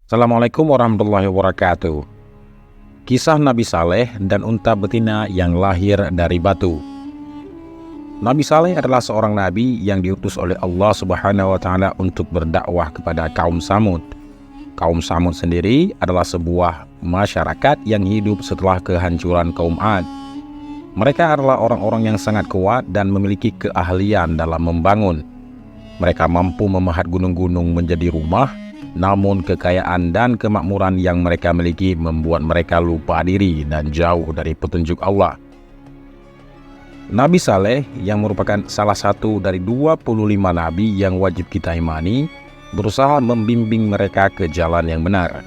Assalamualaikum warahmatullahi wabarakatuh. Kisah Nabi Saleh dan unta betina yang lahir dari batu. Nabi Saleh adalah seorang nabi yang diutus oleh Allah Subhanahu wa taala untuk berdakwah kepada kaum Samud. Kaum Samud sendiri adalah sebuah masyarakat yang hidup setelah kehancuran kaum Ad. Mereka adalah orang-orang yang sangat kuat dan memiliki keahlian dalam membangun. Mereka mampu memahat gunung-gunung menjadi rumah. Namun kekayaan dan kemakmuran yang mereka miliki membuat mereka lupa diri dan jauh dari petunjuk Allah. Nabi Saleh yang merupakan salah satu dari 25 nabi yang wajib kita imani, berusaha membimbing mereka ke jalan yang benar.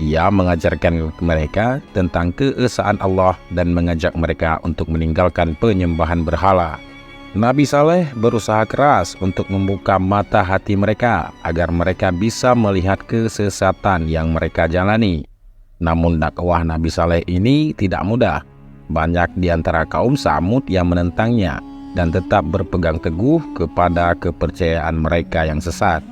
Ia mengajarkan mereka tentang keesaan Allah dan mengajak mereka untuk meninggalkan penyembahan berhala. Nabi Saleh berusaha keras untuk membuka mata hati mereka agar mereka bisa melihat kesesatan yang mereka jalani. Namun dakwah Nabi Saleh ini tidak mudah. Banyak di antara kaum Samud yang menentangnya dan tetap berpegang teguh kepada kepercayaan mereka yang sesat.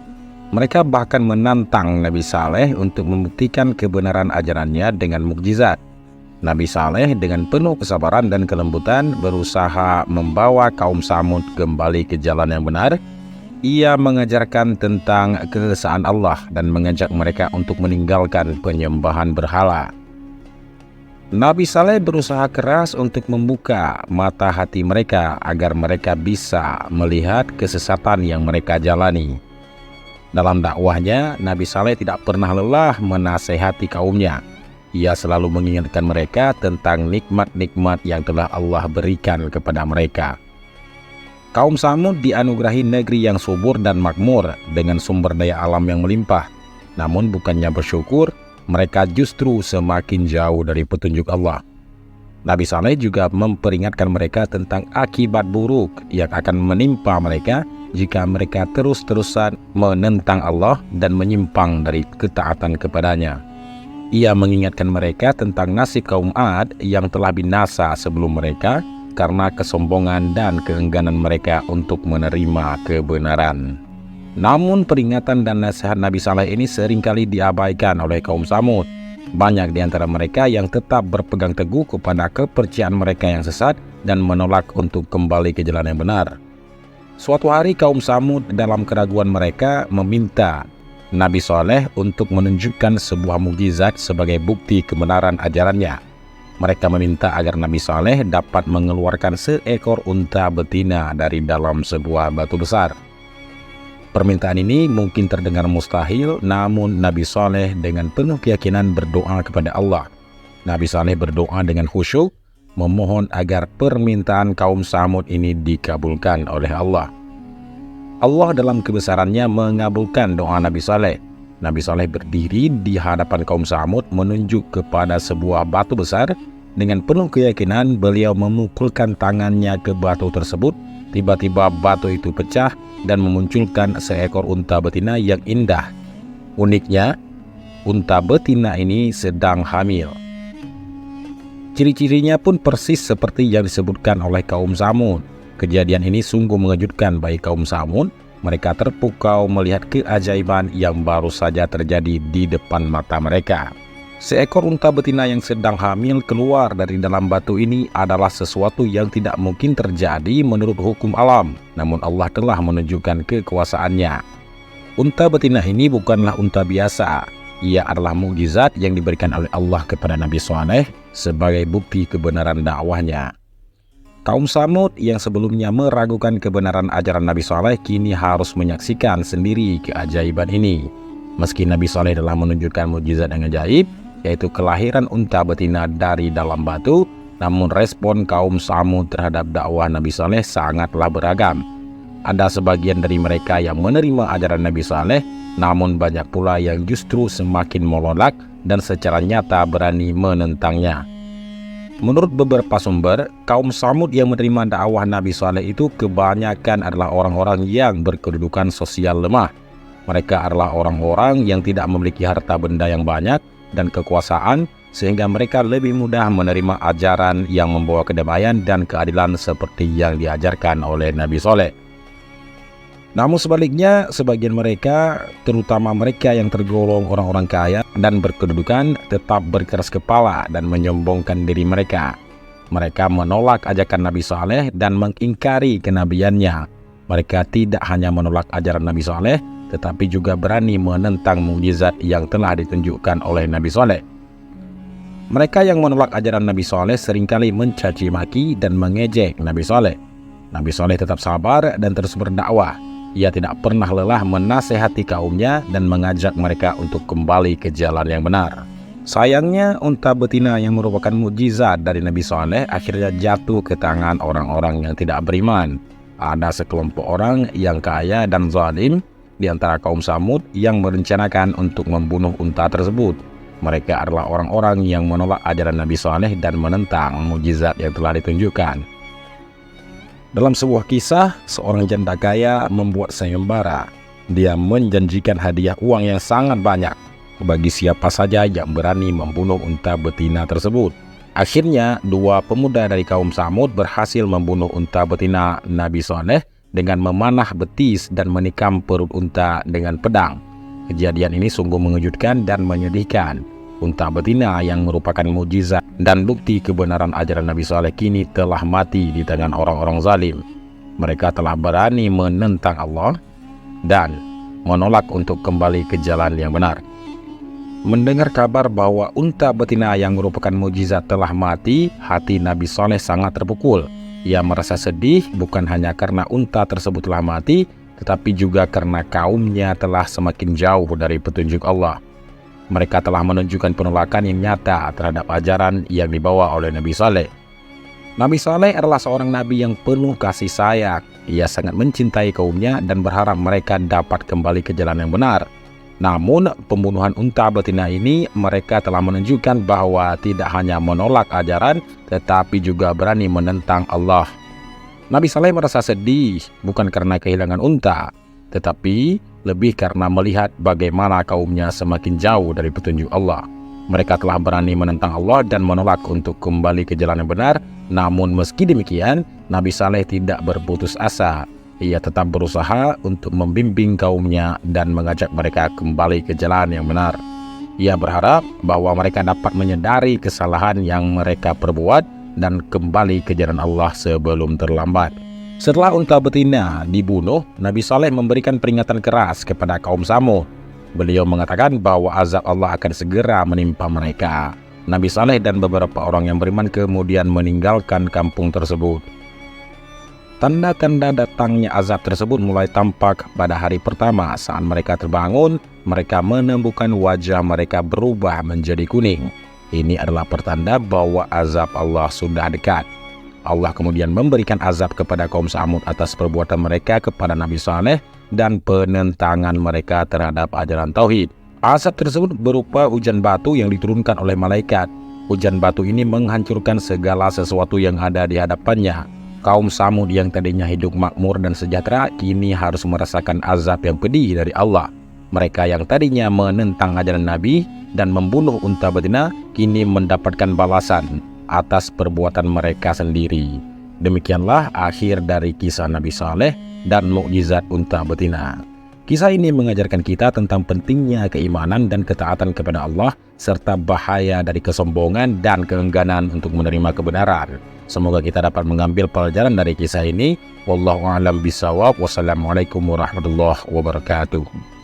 Mereka bahkan menantang Nabi Saleh untuk membuktikan kebenaran ajarannya dengan mukjizat. Nabi Saleh dengan penuh kesabaran dan kelembutan berusaha membawa kaum Samud kembali ke jalan yang benar. Ia mengajarkan tentang keesaan Allah dan mengajak mereka untuk meninggalkan penyembahan berhala. Nabi Saleh berusaha keras untuk membuka mata hati mereka agar mereka bisa melihat kesesatan yang mereka jalani. Dalam dakwahnya, Nabi Saleh tidak pernah lelah menasehati kaumnya. Ia selalu mengingatkan mereka tentang nikmat-nikmat yang telah Allah berikan kepada mereka. Kaum Samud dianugerahi negeri yang subur dan makmur dengan sumber daya alam yang melimpah. Namun bukannya bersyukur, mereka justru semakin jauh dari petunjuk Allah. Nabi Saleh juga memperingatkan mereka tentang akibat buruk yang akan menimpa mereka jika mereka terus-terusan menentang Allah dan menyimpang dari ketaatan kepadanya. Ia mengingatkan mereka tentang nasib kaum Ad yang telah binasa sebelum mereka karena kesombongan dan keengganan mereka untuk menerima kebenaran. Namun peringatan dan nasihat Nabi Saleh ini seringkali diabaikan oleh kaum Samud. Banyak di antara mereka yang tetap berpegang teguh kepada kepercayaan mereka yang sesat dan menolak untuk kembali ke jalan yang benar. Suatu hari kaum Samud dalam keraguan mereka meminta Nabi Saleh untuk menunjukkan sebuah mukjizat sebagai bukti kebenaran ajarannya. Mereka meminta agar Nabi Saleh dapat mengeluarkan seekor unta betina dari dalam sebuah batu besar. Permintaan ini mungkin terdengar mustahil, namun Nabi Saleh dengan penuh keyakinan berdoa kepada Allah. Nabi Saleh berdoa dengan khusyuk, memohon agar permintaan kaum Samud ini dikabulkan oleh Allah. Allah dalam kebesarannya mengabulkan doa Nabi Saleh. Nabi Saleh berdiri di hadapan kaum Samud menunjuk kepada sebuah batu besar. Dengan penuh keyakinan beliau memukulkan tangannya ke batu tersebut. Tiba-tiba batu itu pecah dan memunculkan seekor unta betina yang indah. Uniknya, unta betina ini sedang hamil. Ciri-cirinya pun persis seperti yang disebutkan oleh kaum Samud. Kejadian ini sungguh mengejutkan bagi kaum Samud. Mereka terpukau melihat keajaiban yang baru saja terjadi di depan mata mereka. Seekor unta betina yang sedang hamil keluar dari dalam batu ini adalah sesuatu yang tidak mungkin terjadi menurut hukum alam. Namun Allah telah menunjukkan kekuasaannya. Unta betina ini bukanlah unta biasa. Ia adalah mukjizat yang diberikan oleh Allah kepada Nabi Saleh sebagai bukti kebenaran dakwahnya. Kaum Samud yang sebelumnya meragukan kebenaran ajaran Nabi Saleh kini harus menyaksikan sendiri keajaiban ini. Meski Nabi Saleh telah menunjukkan mukjizat yang ajaib, yaitu kelahiran unta betina dari dalam batu, namun respon kaum Samud terhadap dakwah Nabi Saleh sangatlah beragam. Ada sebagian dari mereka yang menerima ajaran Nabi Saleh, namun banyak pula yang justru semakin menolak dan secara nyata berani menentangnya. Menurut beberapa sumber, kaum Samud yang menerima dakwah Nabi Saleh itu kebanyakan adalah orang-orang yang berkedudukan sosial lemah. Mereka adalah orang-orang yang tidak memiliki harta benda yang banyak dan kekuasaan, sehingga mereka lebih mudah menerima ajaran yang membawa kedamaian dan keadilan seperti yang diajarkan oleh Nabi Saleh. Namun sebaliknya, sebagian mereka, terutama mereka yang tergolong orang-orang kaya dan berkedudukan, tetap berkeras kepala dan menyombongkan diri mereka. Mereka menolak ajakan Nabi Saleh dan mengingkari kenabiannya. Mereka tidak hanya menolak ajaran Nabi Saleh, tetapi juga berani menentang mukjizat yang telah ditunjukkan oleh Nabi Saleh. Mereka yang menolak ajaran Nabi Saleh seringkali mencaci maki dan mengejek Nabi Saleh. Nabi Saleh tetap sabar dan terus berdakwah. Ia tidak pernah lelah menasehati kaumnya dan mengajak mereka untuk kembali ke jalan yang benar. Sayangnya, unta betina yang merupakan mukjizat dari Nabi Saleh akhirnya jatuh ke tangan orang-orang yang tidak beriman. Ada sekelompok orang yang kaya dan zalim di antara kaum Samud yang merencanakan untuk membunuh unta tersebut. Mereka adalah orang-orang yang menolak ajaran Nabi Saleh dan menentang mukjizat yang telah ditunjukkan. Dalam sebuah kisah, seorang janda kaya membuat sayembara. Dia menjanjikan hadiah uang yang sangat banyak bagi siapa saja yang berani membunuh unta betina tersebut. Akhirnya, dua pemuda dari kaum Samud berhasil membunuh unta betina Nabi Saleh dengan memanah betis dan menikam perut unta dengan pedang. Kejadian ini sungguh mengejutkan dan menyedihkan. Unta betina yang merupakan mukjizat dan bukti kebenaran ajaran Nabi Saleh kini telah mati di tangan orang-orang zalim. Mereka telah berani menentang Allah dan menolak untuk kembali ke jalan yang benar. Mendengar kabar bahwa unta betina yang merupakan mukjizat telah mati, hati Nabi Saleh sangat terpukul. Ia merasa sedih bukan hanya karena unta tersebut telah mati, tetapi juga karena kaumnya telah semakin jauh dari petunjuk Allah. Mereka telah menunjukkan penolakan yang nyata terhadap ajaran yang dibawa oleh Nabi Saleh. Nabi Saleh adalah seorang nabi yang penuh kasih sayang. Ia sangat mencintai kaumnya dan berharap mereka dapat kembali ke jalan yang benar. Namun, pembunuhan unta betina ini mereka telah menunjukkan bahwa tidak hanya menolak ajaran, tetapi juga berani menentang Allah. Nabi Saleh merasa sedih bukan karena kehilangan unta, tetapi lebih karena melihat bagaimana kaumnya semakin jauh dari petunjuk Allah. Mereka telah berani menentang Allah dan menolak untuk kembali ke jalan yang benar. Namun meski demikian, Nabi Saleh tidak berputus asa. Ia tetap berusaha untuk membimbing kaumnya dan mengajak mereka kembali ke jalan yang benar. Ia berharap bahwa mereka dapat menyadari kesalahan yang mereka perbuat dan kembali ke jalan Allah sebelum terlambat. Setelah unta betina dibunuh, Nabi Saleh memberikan peringatan keras kepada kaum Samud. Beliau mengatakan bahwa azab Allah akan segera menimpa mereka. Nabi Saleh dan beberapa orang yang beriman kemudian meninggalkan kampung tersebut. Tanda-tanda datangnya azab tersebut mulai tampak pada hari pertama. Saat mereka terbangun, mereka menemukan wajah mereka berubah menjadi kuning. Ini adalah pertanda bahwa azab Allah sudah dekat. Allah kemudian memberikan azab kepada kaum Samud atas perbuatan mereka kepada Nabi Saleh dan penentangan mereka terhadap ajaran Tauhid. Azab tersebut berupa hujan batu yang diturunkan oleh malaikat. Hujan batu ini menghancurkan segala sesuatu yang ada di hadapannya. Kaum Samud yang tadinya hidup makmur dan sejahtera kini harus merasakan azab yang pedih dari Allah. Mereka yang tadinya menentang ajaran Nabi dan membunuh unta betina kini mendapatkan balasan atas perbuatan mereka sendiri. Demikianlah akhir dari kisah Nabi Saleh dan mukjizat unta betina. Kisah ini mengajarkan kita tentang pentingnya keimanan dan ketaatan kepada Allah serta bahaya dari kesombongan dan keengganan untuk menerima kebenaran. Semoga kita dapat mengambil pelajaran dari kisah ini. Wallahu a'lam bishawab. Wassalamualaikum warahmatullahi wabarakatuh.